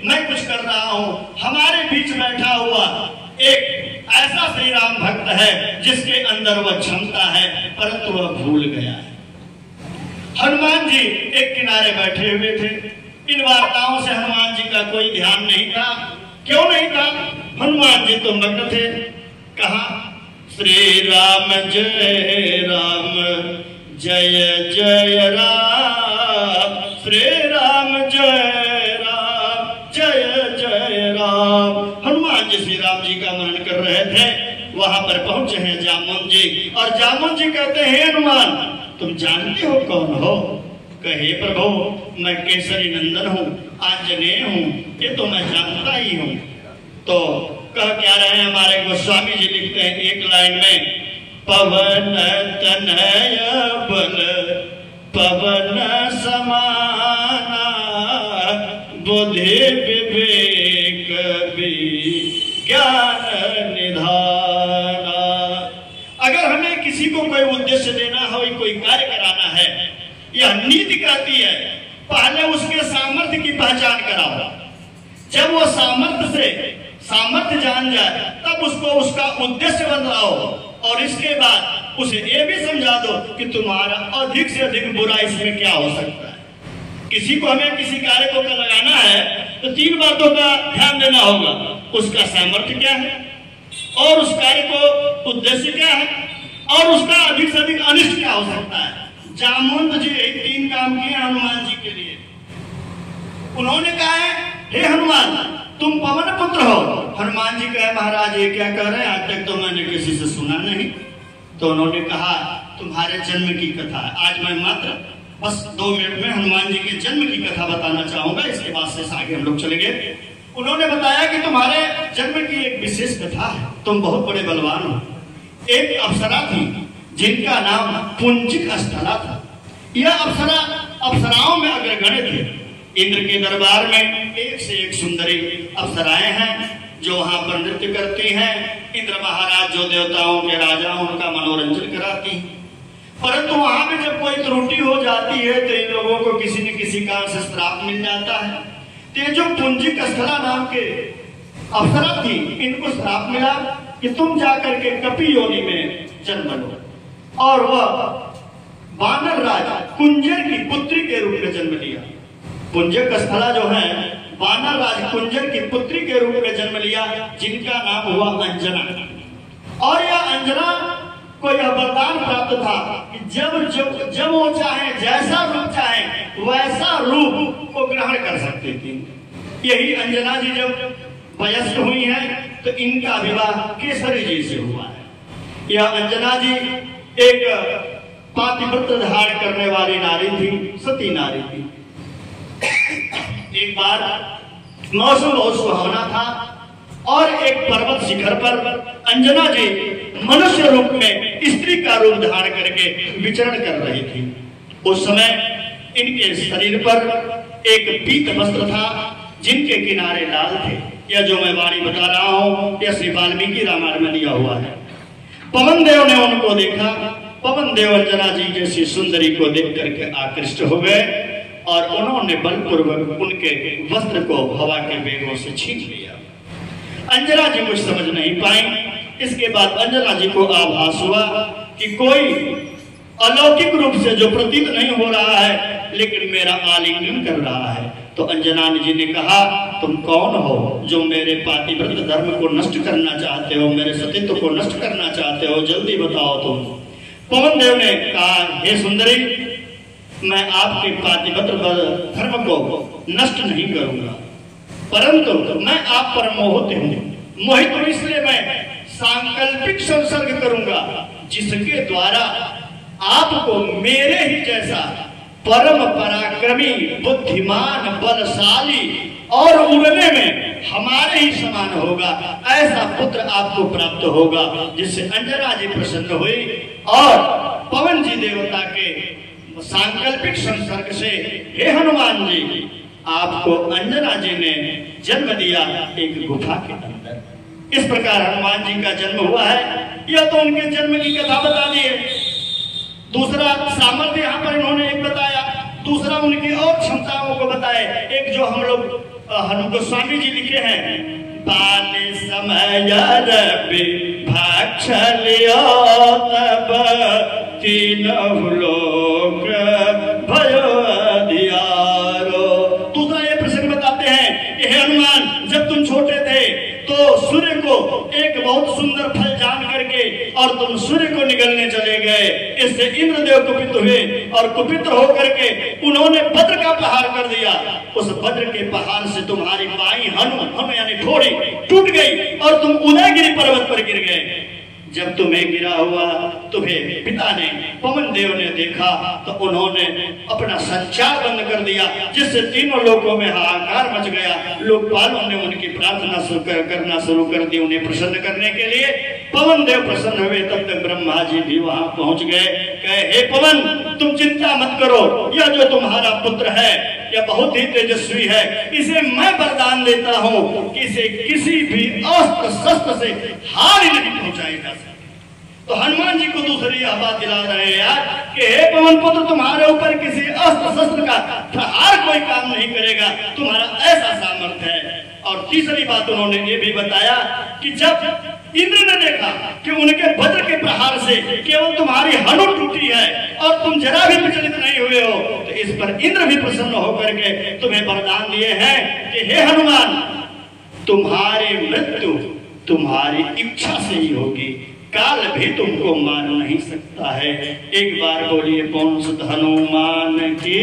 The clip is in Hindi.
मैं कुछ कर रहा हूं। हमारे बीच बैठा हुआ एक ऐसा श्री राम भक्त है जिसके अंदर वह क्षमता है, परंतु वह भूल गया है। हनुमान जी एक किनारे बैठे हुए थे। इन वार्ताओं से हनुमान जी का कोई ध्यान नहीं था। क्यों नहीं था? हनुमान जी तो मग्न थे। कहा, श्री राम जय राम जय जय राम, श्री राम जय राम जय जय राम। हनुमान जी श्री राम जी का मनन कर रहे थे। वहां पर पहुंचे हैं जामुन जी, और जामुन जी कहते हैं, हनुमान तुम जानते हो कौन हो? कहे, प्रभु मैं केसरी नंदन हूँ, आंजनेय हूँ, ये तो मैं जानता ही हूँ। तो कह क्या रहे हैं हमारे गोस्वामी जी? लिखते हैं एक लाइन में, पवन तनय बल पवन समाना, बुद्धि विवेक ज्ञान निधाना। अगर हमें किसी को कोई उद्देश्य देना हो, कोई कार्य कराना है, यह नीति कहती है पहले उसके सामर्थ्य की पहचान कराओ। जब वो सामर्थ्य जान जाए तब उसको उसका उद्देश्य बताओ, और इसके बाद उसे ये भी समझा दो कि तुम्हारा अधिक से अधिक बुरा इसमें क्या हो सकता है। किसी को हमें किसी कार्य को लगाना है तो 3 बातों का ध्यान देना होगा। उसका सामर्थ्य क्या है, और उस कार्य को उद्देश्य क्या है, और उसका अधिक से अधिक अनिष्ट क्या हो सकता है। जामुन जी 3 काम किए हनुमान जी के लिए। उन्होंने कहा है, हे हनुमान तुम पवन पुत्र हो। हनुमान जी कहे, महाराज ये क्या कह रहे हैं, आज तक तो मैंने किसी से सुना नहीं। तो उन्होंने कहा, तुम्हारे जन्म की कथा है। आज मैं मात्र बस 2 मिनट में हनुमान जी के जन्म की कथा बताना चाहूंगा, इसके बाद से आगे हम लोग चलेंगे। उन्होंने बताया कि तुम्हारे जन्म की एक विशेष कथा है, तुम बहुत बड़े बलवान हो। एक अप्सरा थी जिनका नाम पुंजिक स्थला था। यह अप्सरा अप्सराओं में अग्रगण्य थे। इंद्र के दरबार में एक से एक सुंदरी अप्सराएं हैं जो वहां पर नृत्य करती हैं। इंद्र महाराज जो देवताओं के राजा उनका मनोरंजन कराती हैं। परंतु वहां पे जब कोई त्रुटि हो जाती है तो इन लोगों को किसी न किसी कारण से श्राप मिल जाता है। तो जो पुंजिक स्थला नाम के अप्सरा थी, इनको श्राप मिला कि तुम जाकर के कपि योनि में जन्म लो, और वह वानर राजा कुंजर की पुत्री के रूप में जन्म लिया। पुंजिक स्थला जो है वानर राज कुंजर की पुत्री के रूप में जन्म लिया, जिनका नाम हुआ अंजना। और यह अंजना को यह वरदान प्राप्त था कि जब वो चाहे, जैसा रूप चाहे वैसा रूप को ग्रहण कर सकती थी। यही अंजना जी जब वयस्क हुई हैं तो इनका विवाह केसरी जी से हुआ है। यह अंजना जी एक पातिव्रत धारण करने वाली नारी थी, सती नारी थी। एक बार मौसम बहुत सुहावना था और एक पर्वत शिखर पर अंजना जी मनुष्य रूप में स्त्री का रूप धारण करके विचरण कर रही थी। उस समय इनके शरीर पर एक पीत वस्त्र था जिनके किनारे लाल थे। यह जो मैं वाणी बता रहा हूँ यह श्री वाल्मीकि रामायण में दिया हुआ है। पवन देव ने उनको देखा। पवन देव अंजना जी जैसी सुंदरी को देख करके आकृष्ट हो गए और उन्होंने बलपूर्वक उनके वस्त्र को हवा के वेगों से छीन लिया। अंजना जी कुछ समझ नहीं पाई। इसके बाद अंजना जी को आभास हुआ कि कोई अलौकिक रूप से जो प्रतीत नहीं हो रहा है लेकिन मेरा आलिंगन कर रहा है। तो अंजना जी ने कहा, तुम कौन हो जो मेरे पातिव्रत धर्म को नष्ट करना चाहते हो, मेरे सतीत्व को नष्ट करना चाहते हो, जल्दी बताओ तुम। पवन देव ने कहा, हे सुंदरी, मैं आपके पातिव्रत धर्म को नष्ट नहीं करूंगा, परंतु मैं आप पर मोहित हूं। मोहित हूं इसलिए मैं सांकल्पिक संसर्ग करूंगा जिसके द्वारा आपको मेरे ही जैसा परम पराक्रमी, बुद्धिमान, बलशाली और उड़ने में हमारे ही समान होगा, ऐसा पुत्र आपको प्राप्त होगा। जिससे अंजना जी प्रसन्न हुई और पवन जी देवता के सांकल्पिक संसर्ग से, हे हनुमान जी, आपको अंजना जी ने जन्म दिया एक गुफा के अंदर। इस प्रकार हनुमान जी का जन्म हुआ है। यह तो उनके जन्म की कथा बता दी है। दूसरा सामर्थ्य यहाँ पर इन्होंने एक बताया, दूसरा उनकी और क्षमताओं को बताए। एक जो हम लोग हनु गोस्वामी जी लिखे हैं, बाल समय रवि भाक्षलियो तब तीनों लोक भयो अधियारो। दूसरा ये प्रसंग बताते हैं कि हे हनुमान, जब तुम छोटे थे तो सूर्य को एक बहुत सुंदर फल जान करके और तुम सूर्य को निगलने चले गए। इससे इंद्रदेव कुपित हुए और कुपित होकर के उन्होंने वज्र का प्रहार कर दिया। उस वज्र के प्रहार से तुम्हारी बाई हनु यानी ठोड़ी टूट गई और तुम उदयगिरी पर्वत पर गिर गए। जब तुम्हें गिरा हुआ तुम्हें पिता ने पवन देव ने देखा तो उन्होंने अपना संचार बंद कर दिया, जिससे तीनों लोगों में हाहाकार मच गया। लोकपालों ने उनकी प्रार्थना करना शुरू कर दी उन्हें प्रसन्न करने के लिए। पवन देव प्रसन्न हुए, तब तक ब्रह्मा जी भी वहां पहुंच गए। कहे, हे पवन, तुम चिंता मत करो, यह जो तुम्हारा पुत्र है यह बहुत ही तेजस्वी है, इसे मैं वरदान देता हूं कि इसे किसी भी अस्त्र शस्त्र से हार ही नहीं पहुंचाई जा सकती। तो हनुमान जी को दूसरी यह बात दिला रहे हैं यार कि हे पवन पुत्र, तुम्हारे ऊपर किसी अस्त्र शस्त्र का प्रहार कोई काम नहीं करेगा, तुम्हारा ऐसा सामर्थ्य है। और तीसरी बात उन्होंने ये भी बताया कि जब इंद्र ने देखा कि उनके वज्र के प्रहार से केवल तुम्हारी हनु टूटी है और तुम जरा भी विचलित नहीं हुए हो, तो इस पर इंद्र भी प्रसन्न होकर के तुम्हें वरदान दिए हैं कि हे हनुमान, तुम्हारी मृत्यु तुम्हारी इच्छा से ही होगी, काल भी तुमको मार नहीं सकता है। एक बार बोलिए पवन सुत हनुमान की।